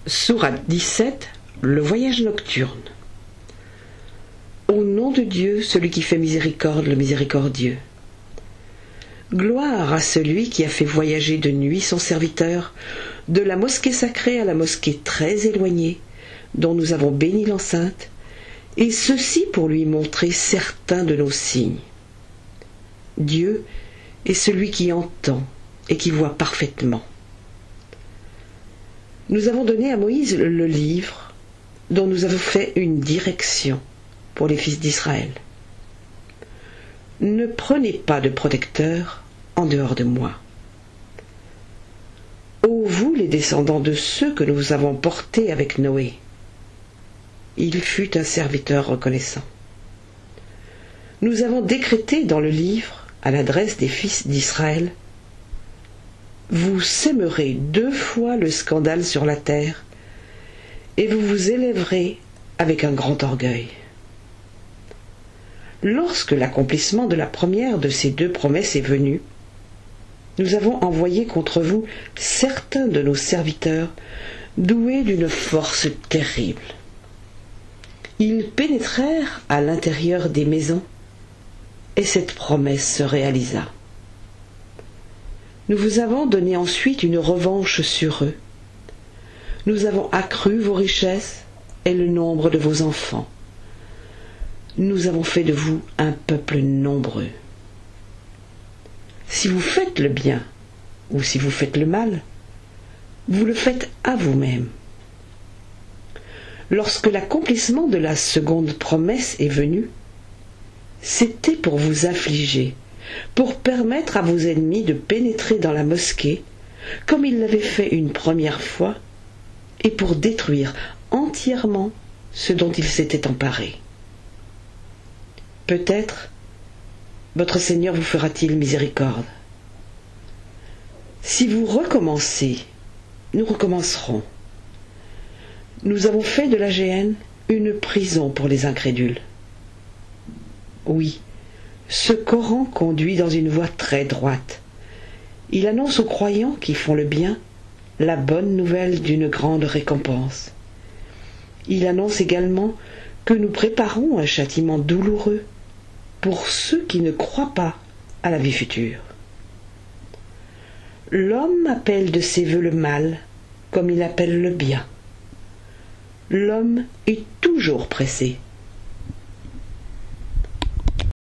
Sourate 17, le voyage nocturne. Au nom de Dieu, celui qui fait miséricorde, le miséricordieux. Gloire à celui qui a fait voyager de nuit son serviteur, de la mosquée sacrée à la mosquée très éloignée, dont nous avons béni l'enceinte, et ceci pour lui montrer certains de nos signes. Dieu est celui qui entend et qui voit parfaitement. Nous avons donné à Moïse le livre dont nous avons fait une direction pour les fils d'Israël. Ne prenez pas de protecteur en dehors de moi. Ô vous les descendants de ceux que nous avons portés avec Noé. Il fut un serviteur reconnaissant. Nous avons décrété dans le livre, à l'adresse des fils d'Israël, vous sèmerez 2 fois le scandale sur la terre, et vous vous élèverez avec un grand orgueil. Lorsque l'accomplissement de la première de ces 2 promesses est venu, nous avons envoyé contre vous certains de nos serviteurs doués d'une force terrible. Ils pénétrèrent à l'intérieur des maisons, et cette promesse se réalisa. Nous vous avons donné ensuite une revanche sur eux. Nous avons accru vos richesses et le nombre de vos enfants. Nous avons fait de vous un peuple nombreux. Si vous faites le bien ou si vous faites le mal, vous le faites à vous-même. Lorsque l'accomplissement de la seconde promesse est venu, c'était pour vous affliger, pour permettre à vos ennemis de pénétrer dans la mosquée, comme ils l'avaient fait une première fois, et pour détruire entièrement ce dont ils s'étaient emparés. Peut-être votre Seigneur vous fera-t-il miséricorde. Si vous recommencez, nous recommencerons. Nous avons fait de la Géhenne une prison pour les incrédules. Oui, ce Coran conduit dans une voie très droite. Il annonce aux croyants qui font le bien la bonne nouvelle d'une grande récompense. Il annonce également que nous préparons un châtiment douloureux pour ceux qui ne croient pas à la vie future. L'homme appelle de ses vœux le mal comme il appelle le bien. L'homme est toujours pressé